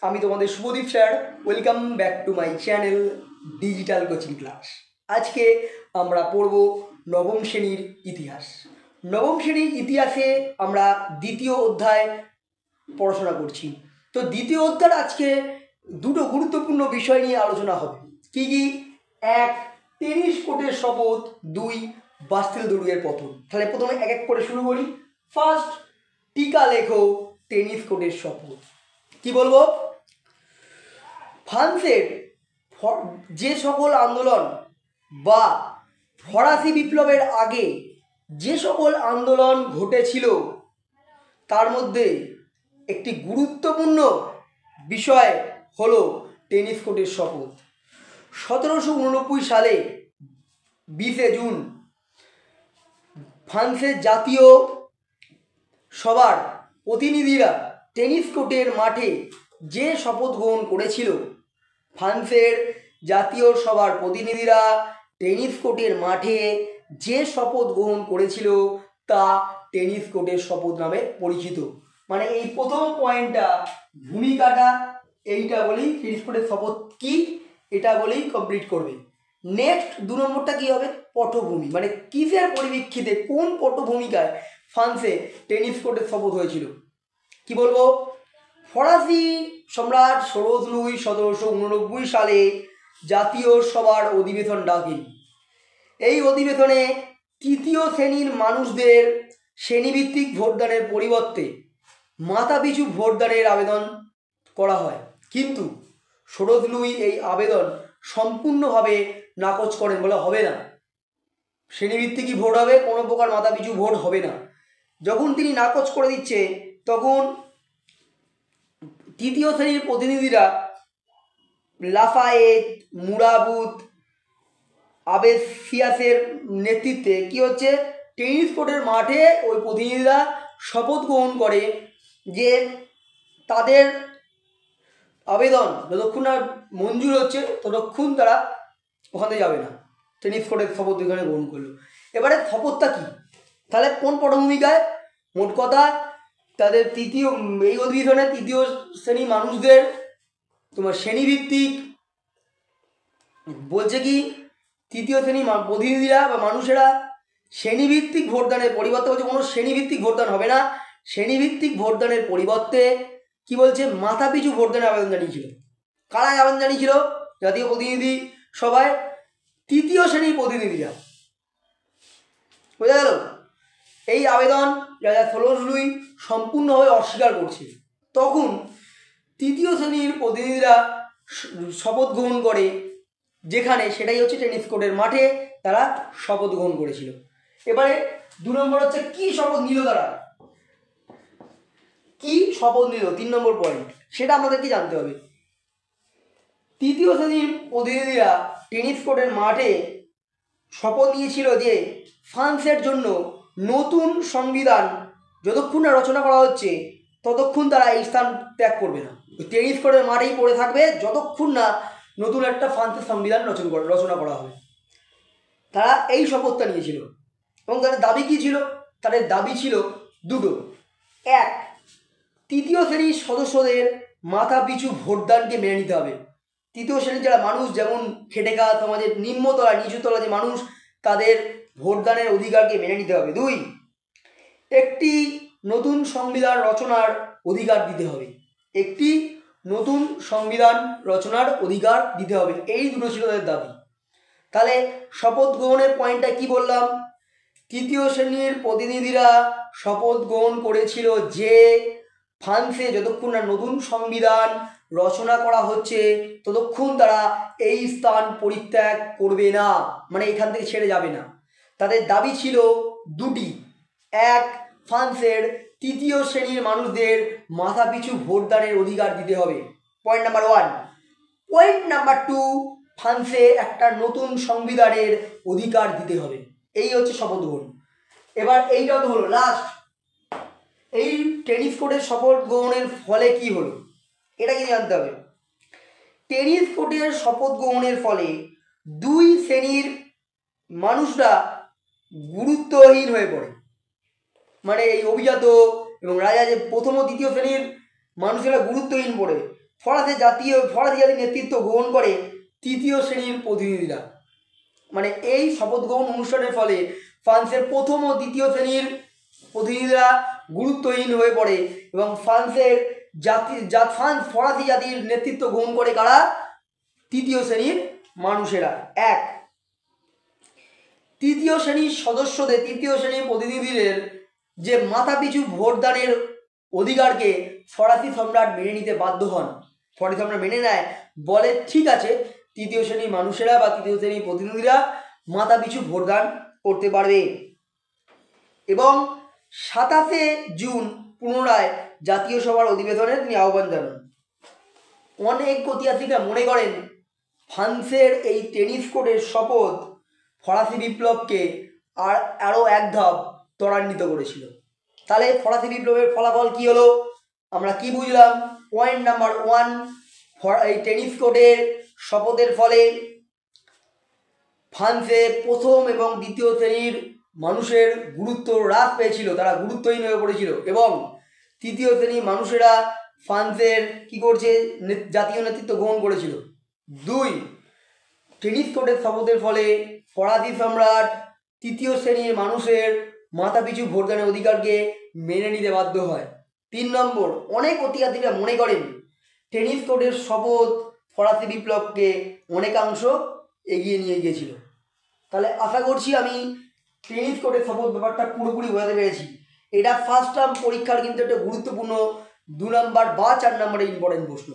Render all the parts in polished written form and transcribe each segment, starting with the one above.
আমি তোমাদের Subhadeep sir. Welcome back to my channel digital coaching class. আজকে আমরা পড়ব নবম শ্রেণীর ইতিহাস। নবম শ্রেণীর ইতিহাসে আমরা দ্বিতীয় অধ্যায় পড়াশোনা করছি। তো দ্বিতীয় অধ্যায় আজকে দুটো গুরুত্বপূর্ণ বিষয় নিয়ে আলোচনা হবে। কি কি? এক, টেনিস কোর্টের শপথ। দুই, বাস্তিল দুর্গের পতন। তাহলে প্রথমে এক এক করে শুরু করি। ফার্স্ট, টিকা লেখো টেনিস কোর্টের শপথ। কি বলবো? ফ্রান্সের যে সকল আন্দোলন বা ফরাসি বিপ্লবের আগে যে সকল আন্দোলন ঘটেছিল তার মধ্যে একটি গুরুত্বপূর্ণ বিষয় হলো টেনিস কোর্টের শপথ। 1789 সালে 20 জুন ফ্রান্সের জাতীয় সভার প্রতিনিধিরা টেনিস কোর্টের মাঠে যে শপথ গ্রহণ করেছিল, ফ্রান্সের জাতীয় সভার প্রতিনিধিরা টেনিস কোর্টের মাঠে যে শপথ গ্রহণ করেছিল তা টেনিস কোর্টের শপথ নামে পরিচিত। মানে এই প্রথম পয়েন্টটা ভূমিকাটা এইটা বলেই টেনিস কোর্টের শপথ কি এটা বলেই কমপ্লিট করবে। নেক্সট 2 নম্বরটা কি হবে? পটভূমি, মানে কিসের পরিপ্রেক্ষিতে কোন পটভূমিকায় ফ্রান্সে টেনিস কোর্টের শপথ হয়েছিল। কি বলবো? ফরাসি সম্রাট সরোজ লুই 1789 সালে জাতীয় সভার অধিবেশন ডাকেন। এই অধিবেশনে তৃতীয় শ্রেণীর মানুষদের শ্রেণীভিত্তিক ভোটদানের পরিবর্তে মাথাপিছু ভোটদানের আবেদন করা হয়, কিন্তু সরোজ লুই এই আবেদন সম্পূর্ণভাবে নাকচ করেন, বলে হবে না, শ্রেণীভিত্তিকই ভোট হবে, কোনো প্রকার মাথাপিছু ভোট হবে না। যখন তিনি নাকচ করে দিচ্ছে তখন তৃতীয় শ্রেণীর প্রতিনিধিরা লাফায়েত, মুরাবুত, আবেসিয়াসের নেতৃত্বে কি হচ্ছে, টেনিস কোর্টের মাঠে ওই প্রতিনিধিরা শপথ গ্রহণ করে যে তাদের আবেদন যতক্ষণ না মঞ্জুর হচ্ছে ততক্ষণ তারা ওখানে যাবে না। টেনিস কোর্টের শপথ এখানে গ্রহণ করলো। এবারে শপথটা কি? তাহলে কোন পটভূমিকায়? মোট কথা তাদের এই অধিবেশনে তৃতীয় শ্রেণী মানুষদের তোমার শ্রেণীভিত্তিক বলছে কি, তৃতীয় শ্রেণী প্রতিনিধিরা বা মানুষেরা শ্রেণীভিত্তিক ভোটদানের পরিবর্তে বলছে কোনো শ্রেণীভিত্তিক ভোটদান হবে না। শ্রেণীভিত্তিক ভোটদানের পরিবর্তে কি বলছে, মাথাপিছু ভোটদানের আবেদন জানিয়েছিল। কারা আবেদন জানিয়েছিল? জাতীয় প্রতিনিধি সভায় তৃতীয় শ্রেণীর প্রতিনিধিরা। বোঝা গেল? এই আবেদন রাজা সরোজ লুই সম্পূর্ণভাবে অস্বীকার করছে। তখন তৃতীয় শ্রেণীর প্রতিনিধিরা শপথ গ্রহণ করে, যেখানে সেটাই হচ্ছে টেনিস কোর্টের মাঠে তারা শপথ গ্রহণ করেছিল। এবারে 2 নম্বর হচ্ছে কি শপথ নিল তারা, কি শপথ নিল, 3 নম্বর পয়েন্ট, সেটা আমাদেরকে জানতে হবে। তৃতীয় শ্রেণীর প্রতিনিধিরা টেনিস কোর্টের মাঠে শপথ নিয়েছিল যে ফ্রান্সের জন্য নতুন সংবিধান যতক্ষণ না রচনা করা হচ্ছে ততক্ষণ তারা এই স্থান ত্যাগ করবে না, টেনিস কোর্টের মাঠেই পড়ে থাকবে যতক্ষণ না নতুন একটা ফ্রান্সের সংবিধান রচনা করা হবে। তারা এই শপথটা নিয়েছিল এবং তাদের দাবি কী ছিল? তাদের দাবি ছিল দুটো। এক, তৃতীয় শ্রেণীর সদস্যদের মাথাপিছু ভোটদানকে মেনে নিতে হবে। তৃতীয় শ্রেণীর যারা মানুষ, যেমন খেটে খাওয়া সমাজের নিম্নতলা নিচুতলা যে মানুষ, তাদের ভোটদানের অধিকারকে মেনে নিতে হবে। 2, একটি নতুন সংবিধান রচনার অধিকার দিতে হবে। একটি নতুন সংবিধান রচনার অধিকার দিতে হবে। এই দুটো ছিল তাদের দাবি। তাহলে শপথ গ্রহণের পয়েন্টটা কি বললাম? তৃতীয় শ্রেণীর প্রতিনিধিরা শপথ গ্রহণ করেছিল যে ফ্রান্সে যতক্ষণ না নতুন সংবিধান রচনা করা হচ্ছে ততক্ষণ তারা এই স্থান পরিত্যাগ করবে না, মানে এখান থেকে ছেড়ে যাবে না। তাদের দাবি ছিল দুটি। এক, ফ্রান্সের তৃতীয় শ্রেণীর মানুষদের মাথাপিছু ভোটদানের অধিকার দিতে হবে, পয়েন্ট নাম্বার 1। পয়েন্ট নাম্বার 2, ফ্রান্সে একটা নতুন সংবিধানের অধিকার দিতে হবে। এই হচ্ছে শপথ গ্রহণ। এবার এইটা তো হলো লাস্ট। এই টেনিস কোর্টের শপথ গ্রহণের ফলে কি হলো এটা কি জানতে হবে। টেনিস কোর্টের শপথ গ্রহণের ফলে 2 শ্রেণীর মানুষরা গুরুত্বহীন হয়ে পড়ে। মানে এই অভিজাত এবং রাজা যে প্রথম ও দ্বিতীয় শ্রেণীর মানুষেরা গুরুত্বহীন পড়ে, ফরাসি জাতির নেতৃত্ব গ্রহণ করে তৃতীয় শ্রেণীর প্রতিনিধিরা। মানে এই শপথ গ্রহণ অনুষ্ঠানের ফলে ফ্রান্সের প্রথম ও দ্বিতীয় শ্রেণীর প্রতিনিধিরা গুরুত্বহীন হয়ে পড়ে এবং ফরাসি জাতির নেতৃত্ব গ্রহণ করে কারা? তৃতীয় শ্রেণীর মানুষেরা। তৃতীয় শ্রেণীর সদস্যদের, তৃতীয় শ্রেণীর প্রতিনিধিদের যে মাথাপিছু ভোটদানের অধিকারকে ফরাসি সম্রাট মেনে নিতে বাধ্য হন। ফরাসি সম্রাট মেনে নেয়, বলে ঠিক আছে তৃতীয় শ্রেণীর মানুষেরা বা তৃতীয় শ্রেণীর প্রতিনিধিরা মাথাপিছু ভোটদান করতে পারবে। এবং 27 জুন পুনরায় জাতীয় সভার অধিবেশনে তিনি আহ্বান জানান। অনেক ঐতিহাসিকরা মনে করেন ফ্রান্সের এই টেনিস কোর্টের শপথ ফরাসি বিপ্লবকে আরও এক ধাপ ত্বরান্বিত করেছিল। তাহলে ফরাসি বিপ্লবের ফলাফল কি হলো আমরা কি বুঝলাম? পয়েন্ট নাম্বার 1, এই টেনিস কোর্টের শপথের ফলে ফ্রান্সে প্রথম এবং দ্বিতীয় শ্রেণীর মানুষের গুরুত্ব হ্রাস পেয়েছিল, তারা গুরুত্বহীন হয়ে পড়েছিল এবং তৃতীয় শ্রেণীর মানুষেরা ফ্রান্সের কি করছে? জাতীয় নেতৃত্ব গ্রহণ করেছিল। 2, টেনিস কোর্টের শপথের ফলে ফরাসি সম্রাট তৃতীয় শ্রেণীর মানুষের মাথাপিছু ভোটদানের অধিকারকে মেনে নিতে বাধ্য হয়। 3 নম্বর, অনেক ঐতিহাসিকরা মনে করেন টেনিস কোর্টের শপথ ফরাসি বিপ্লবকে অনেকাংশ এগিয়ে নিয়ে গিয়েছিল। তাহলে আশা করছি আমি টেনিস কোর্টের শপথ ব্যাপারটা পুরোপুরি বোঝাতে পেরেছি। এটা ফার্স্ট টার্ম পরীক্ষার কিন্তু একটা গুরুত্বপূর্ণ 2 নম্বর বা 4 নম্বরের ইম্পর্টেন্ট প্রশ্ন।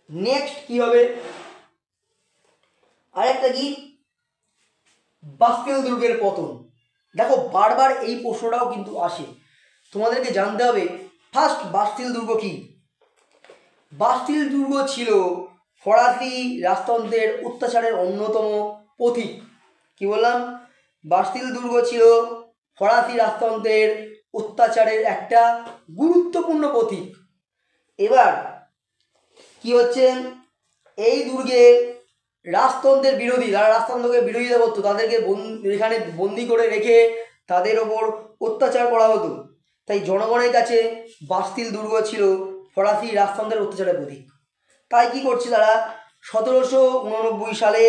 নেক্সট কি হবে? আরেকটা কি? বাস্তিল দুর্গের পতন। দেখো বারবার এই প্রশ্নটাও কিন্তু আসে, তোমাদেরকে জানতে হবে ফার্স্ট বাস্তিল দুর্গ কি। বাস্তিল দুর্গ ছিল ফরাসি রাজতন্ত্রের অত্যাচারের অন্যতম প্রতীক। কি বললাম? বাস্তিল দুর্গ ছিল ফরাসি রাজতন্ত্রের অত্যাচারের একটা গুরুত্বপূর্ণ প্রতীক। এবার কি হচ্ছে, এই দুর্গে রাজতন্ত্রের বিরোধী, যারা রাজতন্ত্রকে বিরোধিতা করতো তাদেরকে এখানে বন্দি করে রেখে তাদের ওপর অত্যাচার করা হতো। তাই জনগণের কাছে বাস্তিল দুর্গ ছিল ফরাসি রাজতন্ত্রের অত্যাচারের প্রতীক। তাই কি করছে তারা? 1789 সালে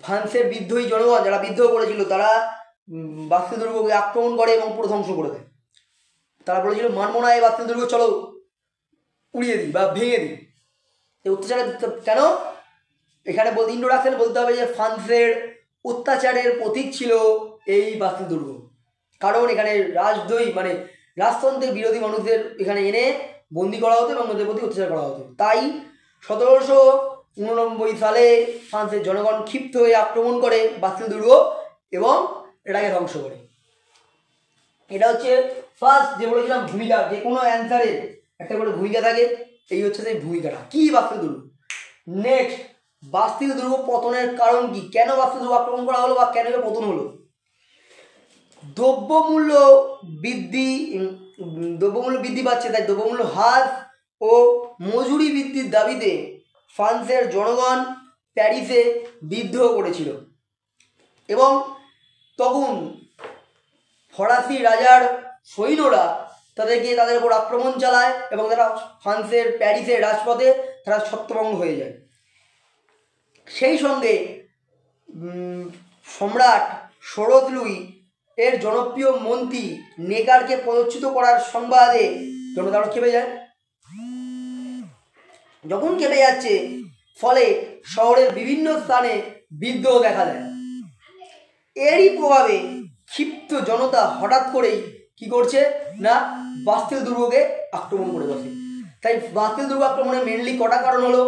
ফ্রান্সের বিদ্রোহী জনগণ যারা বিদ্রোহ করেছিল তারা বাস্তিল দুর্গকে আক্রমণ করে এবং পুরো ধ্বংস করে দেয়। তারা বলেছিল মানব না এই বাস্তিল দুর্গ, চলো উড়িয়ে দিই বা ভেঙে দিই। এই অত্যাচারের কেন? এখানে ইন্ট্রোডাকশন বলতে হবে যে ফ্রান্সের অত্যাচারের প্রতীক ছিল এই বাস্তিল দুর্গ, কারণ এখানে রাজদ্রোহী মানে রাজতন্ত্রের বিরোধী মানুষদের এখানে এনে বন্দি করা হতো এবং ওদের প্রতি অত্যাচার করা হতো। তাই 1789 সালে ফ্রান্সের জনগণ ক্ষিপ্ত হয়ে আক্রমণ করে বাস্তিল দুর্গ এবং এটাকে ধ্বংস করে। এটা হচ্ছে ফার্স্ট যে বলেছিলাম ভূমিকা, যে কোনো অ্যান্সারের একটা করে ভূমিকা থাকে, এই হচ্ছে সেই ভূমিকাটা কি বাস্তিল দুর্গ। নেক্সট, বাস্তিল দুর্গ পতনের কারণ কি? কেন বাস্তিল দুর্গ আক্রমণ করা হলো বা কেন পতন হলো? দ্রব্যমূল্য বৃদ্ধি পাচ্ছে, তাই দ্রব্যমূল্য হ্রাস ও মজুরি বৃদ্ধির দাবিতে ফ্রান্সের জনগণ প্যারিসে বিদ্রোহ করেছিল এবং তখন ফরাসি রাজার সৈন্যরা তাদের উপর আক্রমণ চালায় এবং তারা ফ্রান্সের প্যারিসের রাজপথে তারা ছত্রভঙ্গ হয়ে যায়। সেই সঙ্গে সম্রাট শরৎ লুই এর জনপ্রিয় মন্ত্রী নেকারকে পদচ্যুত করার সংবাদে জনতা খেপে যায়। যখন খেপে যাচ্ছে ফলে শহরের বিভিন্ন স্থানে বিদ্রোহ দেখা দেয়। এরই প্রভাবে ক্ষিপ্ত জনতা হঠাৎ করেই কি করছে না বাস্তিল দুর্গকে আক্রমণ করে বসে। তাই বাস্তিল দুর্গ আক্রমণের মেনলি কটা কারণ হলো?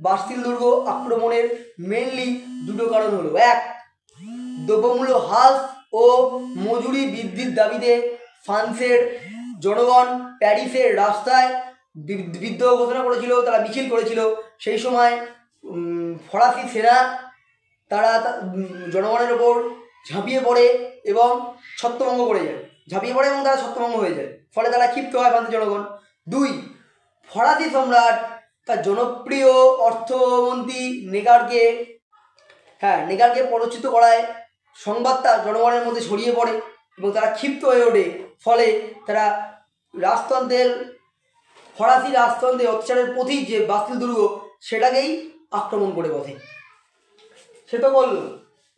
বাস্তিল দুর্গ আক্রমণের মেনলি দুটো কারণ হলো, 1, দ্রব্যমূল্য হ্রাস ও মজুরি বৃদ্ধির দাবিতে ফ্রান্সের জনগণ প্যারিসের রাস্তায় বিদ্রোহ ঘোষণা করেছিল, তারা মিছিল করেছিল। সেই সময় ফরাসি সেনা তারা জনগণের ওপর ঝাঁপিয়ে পড়ে এবং ছত্রভঙ্গ করে যায়, তারা ছত্রভঙ্গ হয়ে যায়, ফলে তারা ক্ষিপ্ত হয় ফ্রান্সের জনগণ। 2, ফরাসি সম্রাট তার জনপ্রিয় অর্থমন্ত্রী নেগারকে পদচ্যুত করায় সংবাদটা জনগণের মধ্যে ছড়িয়ে পড়ে এবং তারা ক্ষিপ্ত হয়ে ওঠে, ফলে তারা রাজতন্ত্রের ফরাসি রাজতন্ত্রে অত্যাচারের প্রতীক যে বাস্তিল দুর্গ সেটাকেই আক্রমণ করে বসে। সে তো করলো,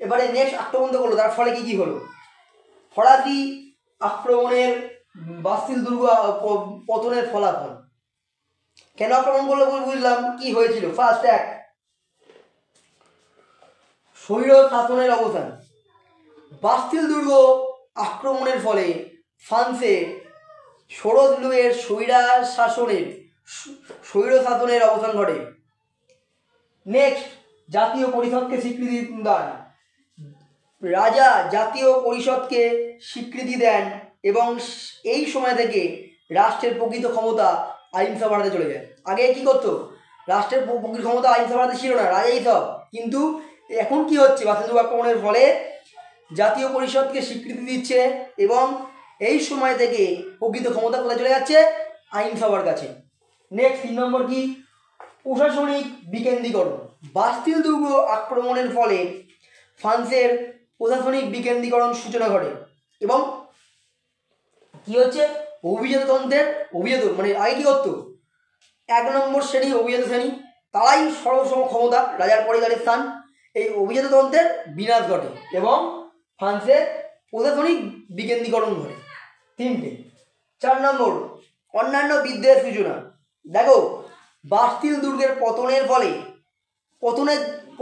এবারে নেক্সট আক্রমণ তো করলো, তার ফলে কি হলো? ফরাসি আক্রমণের বাস্তিল দুর্গ পতনের ফলাফল। কেন আক্রমণ করলো বুঝলাম, কি হয়েছিল? ফার্স্ট এক, স্বৈর শাসনের অবসান। বাস্তিল দুর্গ আক্রমণের ফলে ফ্রান্সে ষোড়শ লুইয়ের স্বৈর শাসনের অবসান ঘটে। নেক্সট, জাতীয় পরিষদকে স্বীকৃতি দান। রাজা জাতীয় পরিষদকে স্বীকৃতি দেন এবং এই সময় থেকে রাষ্ট্রের প্রকৃত ক্ষমতা আইনসভা বাড়াতে চলে যায়। আগে কি করতো? রাষ্ট্রের প্রকৃত ক্ষমতা আইনসভা বাড়াতে ছিল না, রাজাই সব। কিন্তু এখন কি হচ্ছে? বাস্তিল দুর্গ আক্রমণের ফলে জাতীয় পরিষদকে স্বীকৃতি দিচ্ছে এবং এই সময় থেকে প্রকৃত ক্ষমতা কোথায় চলে যাচ্ছে? আইনসভার কাছে। নেক্সট 3 নম্বর কি? প্রশাসনিক বিকেন্দ্রীকরণ। বাস্তিল দুর্গ আক্রমণের ফলে ফ্রান্সের প্রশাসনিক বিকেন্দ্রীকরণ সূচনা ঘটে এবং কি হচ্ছে? অভিজাত মানে আগে কি করতো? 1 নম্বর শ্রেণী অভিজাত শ্রেণী, তারাই সর্বসম ক্ষমতা, রাজার পরিবারের স্থান। এই অভিজাততন্ত্রের বিনাশ ঘটে এবং ফ্রান্সের প্রশাসনিক বিকেন্দ্রীকরণ ঘটে। 3টে। 4 নম্বর, অন্যান্য বিদ্রোহের সূচনা। দেখো, বাস্তিল দুর্গের পতনের ফলে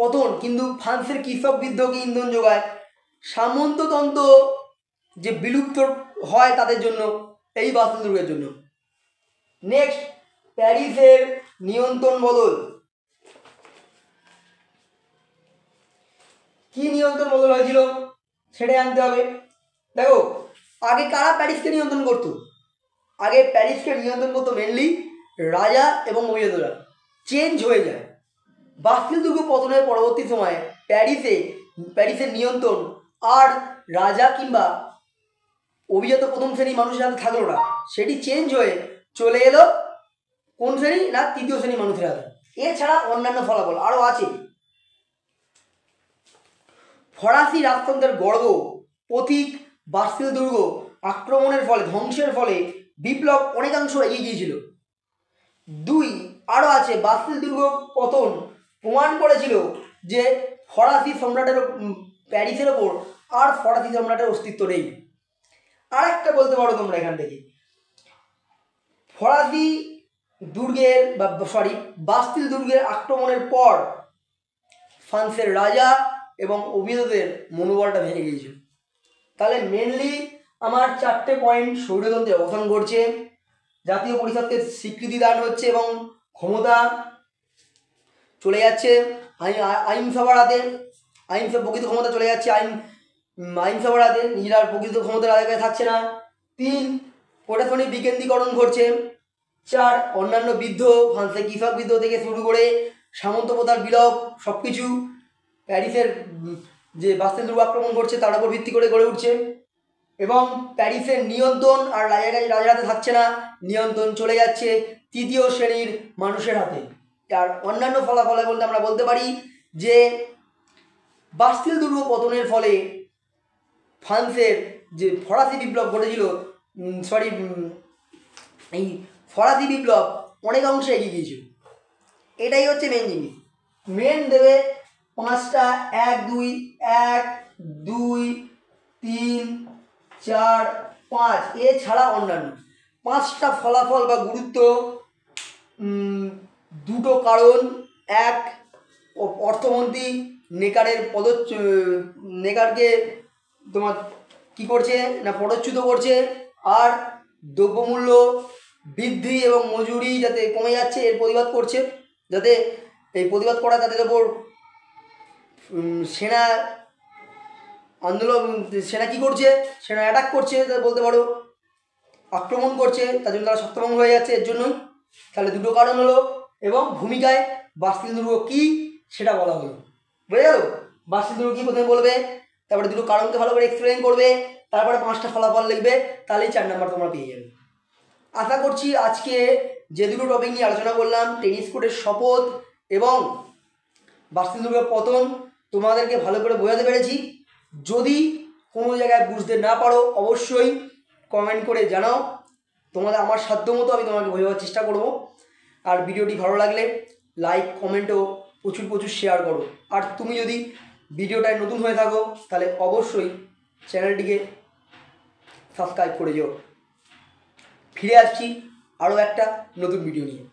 পতন কিন্তু ফ্রান্সের কৃষক বিদ্রোহকে ইন্ধন যোগায়। সামন্ততন্ত্র যে বিলুপ্ত হয় তাদের জন্য, এই বাস্তিল দুর্গের জন্য। নেক্সট, প্যারিসের নিয়ন্ত্রণ বদল। কি নিয়ন্ত্রণ বদল হয়েছিল সেটাই আনতে হবে। দেখো, আগে কারা প্যারিসকে নিয়ন্ত্রণ করতো? আগে প্যারিসকে নিয়ন্ত্রণ করতো মেনলি রাজা এবং অভিজাতরা। চেঞ্জ হয়ে যায়। বাস্তিল দুর্গ পতনের পরবর্তী সময়ে প্যারিসের নিয়ন্ত্রণ আর রাজা কিংবা অভিজাত প্রথম শ্রেণীর মানুষের হাতে থাকলো না, সেটি চেঞ্জ হয়ে চলে এলো কোন শ্রেণী? না, তৃতীয় শ্রেণীর মানুষের হাতে। এছাড়া অন্যান্য ফলাফল আরও আছে। ফরাসি রাজতন্ত্রের গর্ব প্রতীক বাস্তিল দুর্গ আক্রমণের ফলে, ধ্বংসের ফলে বিপ্লব অনেকাংশ এগিয়ে গিয়েছিল। 2, আরও আছে, বাস্তিল দুর্গ পতন প্রমাণ করেছিল যে ফরাসি সম্রাটের প্যারিসের ওপর আর ফরাসি সম্রাটের অস্তিত্ব নেই। আর একটা বলতে পারো তোমরা এখান থেকে, বাস্তিল দুর্গের আক্রমণের পর ফ্রান্সের রাজা এবং অভিজাতদের মনোবলটা ভেঙে গিয়েছিল। তাহলে মেনলি আমার 4টে পয়েন্ট: স্বৈরতন্ত্রের অবসান ঘটছে, জাতীয় পরিষদকে স্বীকৃতি দান হচ্ছে এবং ক্ষমতা চলে যাচ্ছে আইনসভার হাতে, প্রকৃত ক্ষমতা চলে যাচ্ছে আইনসভার হাতে, নিজেরা প্রকৃত ক্ষমতার আদায় থাকছে না। 3, প্রশাসনিক বিকেন্দ্রীকরণ ঘটছে। 4, অন্যান্য বিদ্রোহ, ফ্রান্সের কৃষক বিদ্রোহ থেকে শুরু করে সামন্ত প্রথার বিলোপ, সব কিছু প্যারিসের যে বাস্তিল দুর্গ আক্রমণ ঘটছে তার উপর ভিত্তি করে গড়ে উঠছে এবং প্যারিসের নিয়ন্ত্রণ আর রাজার হাতে থাকছে না, নিয়ন্ত্রণ চলে যাচ্ছে তৃতীয় শ্রেণীর মানুষের হাতে। আর অন্যান্য ফলাফল বলতে আমরা বলতে পারি যে বাস্তিল দুর্গ পতনের ফলে ফ্রান্সের যে ফরাসি বিপ্লব ঘটেছিল, এই ফরাসি বিপ্লব অনেক অংশে এগিয়ে গিয়েছিল। এটাই হচ্ছে মেন জিনিস। মেন দেবে 5টা, 1, 2, 1, 2, 3, 4, 5, এছাড়া অন্যান্য 5টা ফলাফল বা গুরুত্ব। 2টো কারণ: 1, অর্থমন্ত্রী নেকারকে তোমার কি করছে না পদচ্যুত করছে, আর দ্রব্যমূল্য বৃদ্ধি এবং মজুরি যাতে কমে যাচ্ছে এর প্রতিবাদ করছে, যাতে এই প্রতিবাদ করা তাদের ওপর সেনা কি করছে? সেনা অ্যাটাক করছে, বলতে পারো আক্রমণ করছে, তার জন্য তারা ছত্রভঙ্গ হয়ে যাচ্ছে এর জন্যই। তাহলে 2টো কারণ হলো এবং ভূমিকায় বাস্তিল দুর্গ কী সেটা বলা হলো। বুঝে গেল? বাস্তিল দুর্গ কী প্রথমে বলবে, তারপরে 2টো কারণকে ভালো করে এক্সপ্লেন করবে, তারপরে 5টা ফলাফল লিখবে, তাহলেই 4 নাম্বার তোমরা পেয়ে যাবে। আশা করছি আজকে যে 2টো টপিক নিয়ে আলোচনা করলাম, টেনিস কোর্টের শপথ এবং বাস্তিল দুর্গের পতন, তোমাদেরকে ভালো করে বোঝাতে পেরেছি। যদি কোনো জায়গায় বুঝতে না পারো অবশ্যই কমেন্ট করে জানাও। আমার সাধ্য মতো আমি তোমাকে বোঝাবার চেষ্টা করব। আর ভিডিওটি ভালো লাগলে লাইক কমেন্ট ও প্রচুর প্রচুর শেয়ার করো। আর তুমি যদি ভিডিওটায় নতুন হয়ে থাকো তাহলে অবশ্যই চ্যানেলটিকে সাবস্ক্রাইব করে যেও। ফিরে আসছি আরও একটা নতুন ভিডিও নিয়ে।